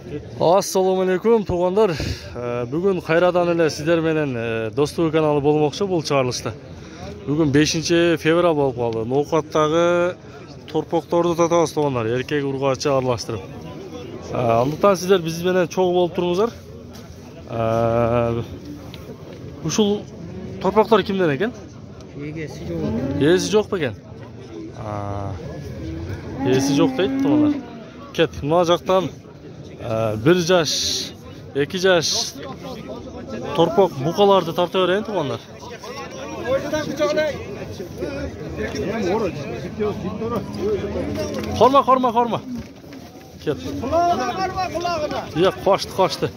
Assalamu alaikum туғандар. Бүгін қайрадан эле сиздер менен достук каналы болмокчу бул чыгарылышта. Бүгін 5 февраль болуп калды. Ноокаттагы торпокторду татабыз туғандар, эркек ургачы аралаштырып. Андыктан сиздер биз менен чогуу болуп туруңуздар. Ушул торпоктор кимден экен? Эгеси жок. Ээси жок бекен? Ээси жок дейт туғандар. Кет, мына жактан 1 жаш, 2 жаш торпок букаларды тарта берейин туғандар. Хорма. Кет. Қошты.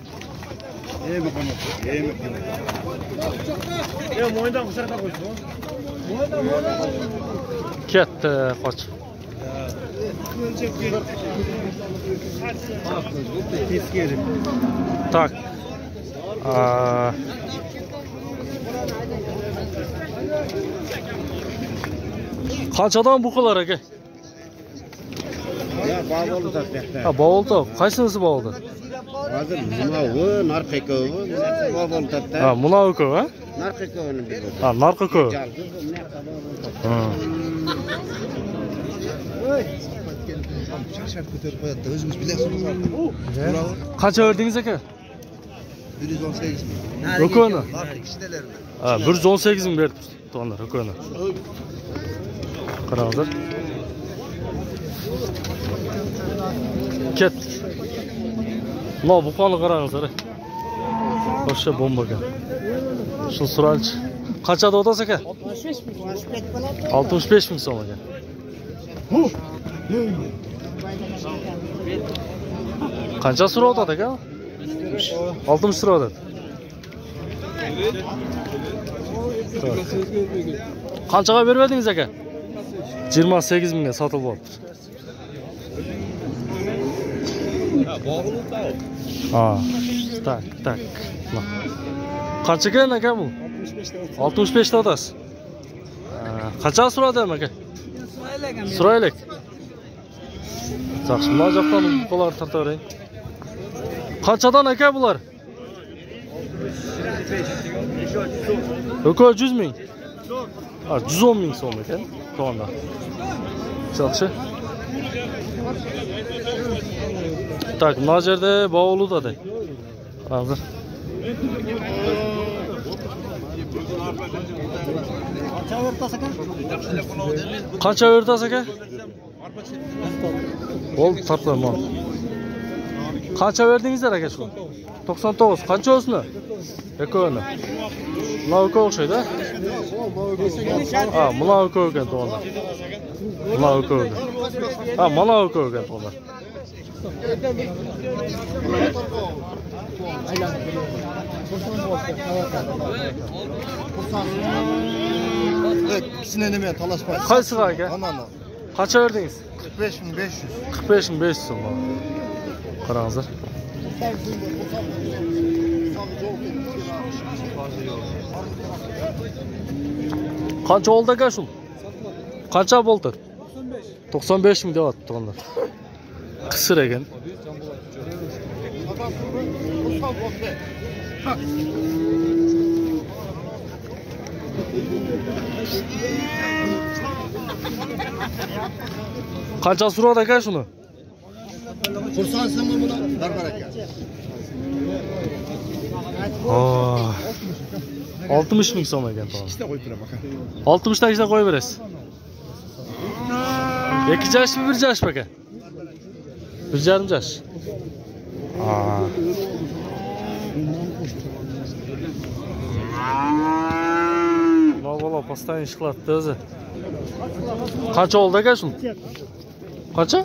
Кет, қош. Так. Қаншадан букалар эке? Баболду тапты. Баболду. Кайсынысы баболду? Азыр мынау наркы экөө, баболду тапты. Мынау экөө, Наркы экөөнү бир. Наркы экөө. Шашар көтөрүп коет да өзүңүз билесиз. Канча бердиңиз эке? 118 миң. Экөөнү? Кичинелерин. 118 миң берип туғандар экөөнү. Караңыздар. Кет. Мына буканы караңыздар. Вообще бомба экен. Ушул суралчы. Канча деп атасыз эке? 65 миң сом экен. Канча сурап атат экен? 60 сурап атат. Канчага бербедиңиз эке? 28 миңге сатылып алыптыр. Так. Канча экен эке бул? 65 деп атасыз. Канчага сурадым эке? Сурай элек. Жакшы, мына жактан букаларды тарта берейин. Канчадан эке булар? Экөө 100 миң. 110 миң сом экен туғанда. Жакшы. Так, мына жерде баулу да дей. Караңыздар. Канча бердиңиз эке? Ол тартпайм. Канча бердиңиздер эке шу? 99. Канча осуну? Экөөнү. Мына экөө окшойт, мына экөө экен туғандар. Мына экөө экен. Мына экөө экен туғандар. Кичине неме талашпайсыз. Кайсыга эке? Ананы. Канча бердиңиз? 45500. 45500 сом. Караңыздар. Канча болду экен ушул? Канча болду? 95 миң деп атып туғандар. Кысыр экен. Канча сурат экен шуну? Курсансыңбы муну? Барбар экен. 60 миң сом экен туган. Ичте коюп турам ака. 60 та ичте кое бересиз. 2 жашпы 1 жаш беке? 1,5 жаш. Мына бала постоянно иш кылат да өзү. Канча болду экен ушул? Канча?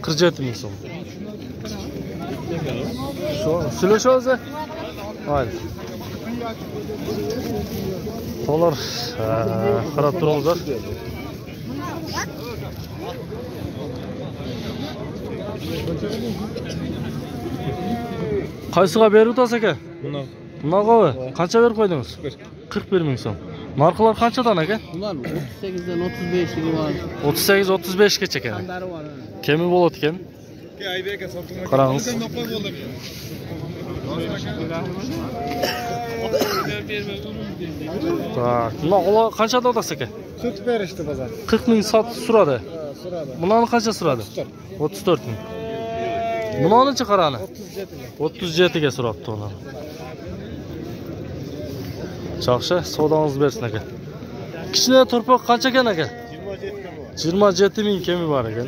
47 миң сом. Сүйлөшөбүз. Майли. Олар карап туруңуздар. Кайсыга берип атасыз эке? Мынагабы? Канча берип койдуңуз? 41 миң сом. Наркылар канчадан эке? Bunlar 38'den 35'ligi var. 38-35 keçe eкен. Kandarı var. Kemi bolot eкен? Qarаңыз. Так, mına qanchada odasi aka? Sotib berishdi bozor. 40 ming sotib so'radi. So'radi. Bunani qancha so'radi? 34 ming. Bunani-chi qarani? 37 ga so'rabdi uni. Yaxshi, savdongiz bersin aka. Kichkina torpoq qancha ekan aka? 27 ming kemi bor ekan.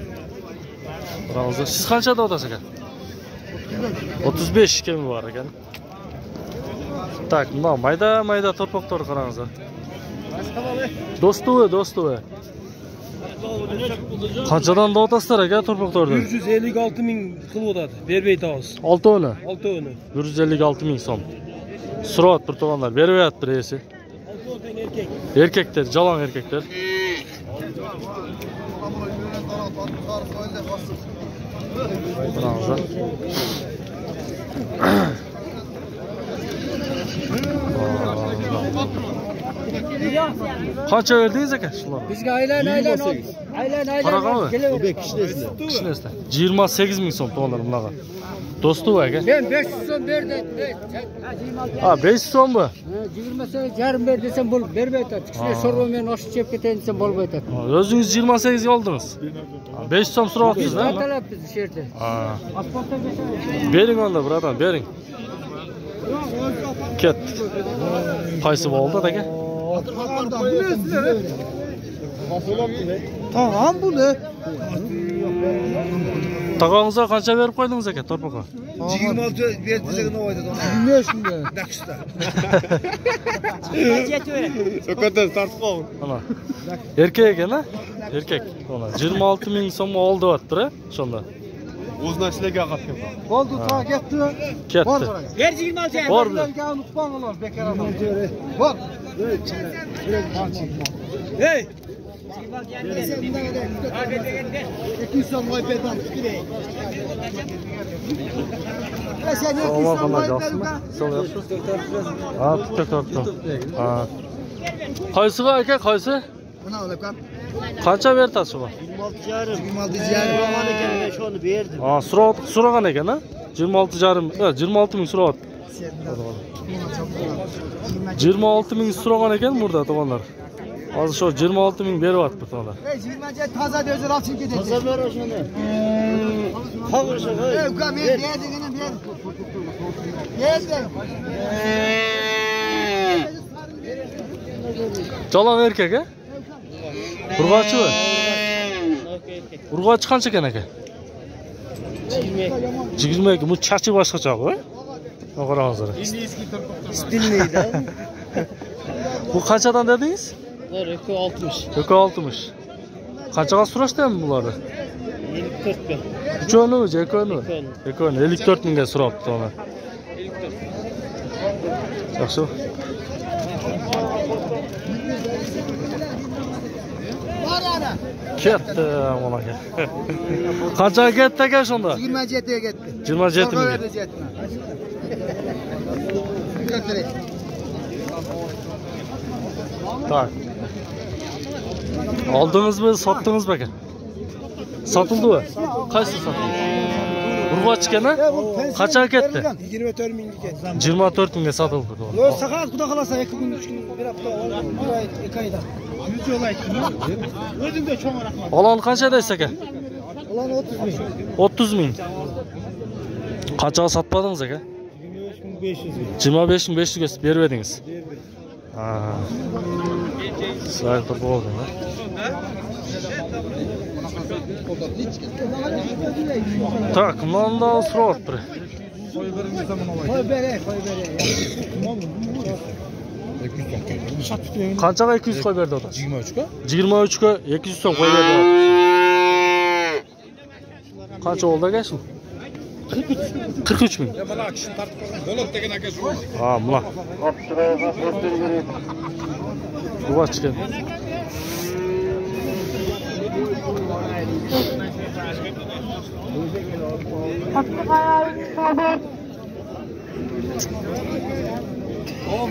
Qarаңыз. Siz qanchada odasiz aka? 35 kemi bor ekan. Tak, mına mayda torpoqlar qarаңызlar. Do'stovi. Qanchadan da otasizlar aka torpoqlarni? 156 ming qilib o'tadi. Berbeytamiz. 6 uni. 6 uni. 156 ming so'm. Surat bir to'g'onlar beryapti reisi. Erkekler, jalan erkekler. Qarаңызlar. Qancha verdingiz aka shular? Bizga aylan. Qarag'ami? Bek kishnesida. Kishinesda 28 ming so'm to'g'onlar bunaqa. Do'stu aka. Ben 500 so'm berdim. Ha 500 so'm bu. 28 yarım ber desem bo'lib bermaydi. Kichkina sho'rva men oshib chep ketayin desem bo'lmaydi. O'zingiz 28 ga oldingiz. 500 so'm so'rayapsiz, ha? Atalab biz shu yerda. Ha. Bering onda birodar, bering. Ket. Qaysi bo'ldi aka? Tamam bu ne? Taqo'ngizga qancha berib qo'ydingiz aka torpoqqa? 26 vertizagini oyda. Bilmiyorum şimdi. Nakışta. So'katdan tortib qol. Ana. Erkek ekan, ha? Erkek. Ona 26 ming so'm oldi deyapti, shunda. O'zini ishlarga qolgan. Oldu ta gitti. Ketdi. Ver 26 Bor. Gel unutmam ulan bekar adam. Bak. Hey. 200 so'm oy bedan. Aman qanday yaxshimi? Sol yaxshi. Ha, tutdi. Ha. Qaysiga aka, qaysi? Buna olakam. Qancha bertasiz shuga? 26 yarım. Roman ekan, shuni berdim. Ha, so'ragan ekan, ha? 26 ming so'rayapti. 26 ming so'ragan ekan burada to'g'onlar. Hozir shu 26 ming beryapti to'g'onlar. 27 toza dözür alsın gidecek. Toza ver o'shani. Qavursa, Ey ukam men berdigini ber. Berdim. Jalan erkek, ha? Urg'ochi mi? Urg'ochi qancha ekan aka? 22. Bu chachi boshqacha-ku, ha? Qarangizlar. Stilneydi. Bu qanchadan dedingiz? 60. 60. Qanchaga so'rashdim bularni? 54 ga. Uchonimi, ekoni? Ekoni 54 mingga so'rabdi ona. Yaxshi. Ketdi mana aka. Qanchaga ketdi aka shunda? 27'ye gitti. 27 ming. Tak. Aldınız mı, sattınız mı aka? Satıldı mı? Kaç satıldı? Urg'ochi ekan, ha? Qanchaga ketdi? 24 mingga ketdi. 24 mingga satıldı. Yo, sakat xudo xolasa 2 kun 3 kun bir hafta bir oy 2 oyda. 100 yol aytdim. O'zimga cho'ng rahmat. Olan qancha deysiz aka? Ulan 30 ming. 30 ming. Qanchaga satmadingiz aka? 25 ming 500. 25 ming 500 ga bermedingiz. Ha. Sayfa bo'ldi, ha? Tak, manda so'rab bir. Koy bere. Qanchaga 200 qo'y berdi ota? 23 ga. 23 ga 200 so'm qo'y berdi. Qancha oldu aka shu? 43 ming. Ha, buna. Bu chiqadi.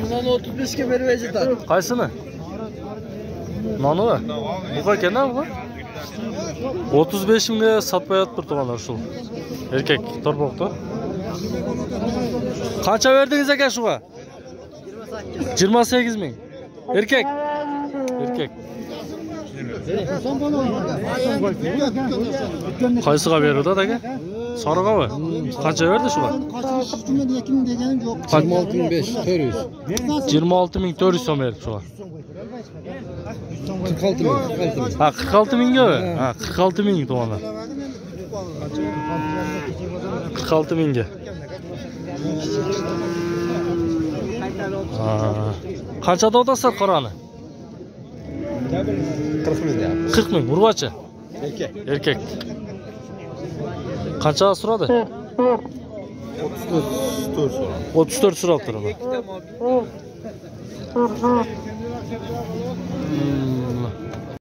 Bundan 35 ga berib ajatan. Qaysini? Nonu? Bu ekan-a bu? 35 mingga satpay atpır tuğanlar uşul. Erkek torpokta. Kança verdiniz aka şuğa? 28 ming. Erkek. Erkek. Qaysiga berdi aka? Sarıga mı? Kança verdi şuğa? 26.400 so'm berdi şuğa. 46 ming. Ha 46 mingga mi? Ha 46 ming tuğanlar. 46 mingga. Qanchada otasizlar qorani? 40 ming deyapti. 40 ming. Urg'achi. Erkek. Erkek. Qancha so'radi? 34 so'rab turadi.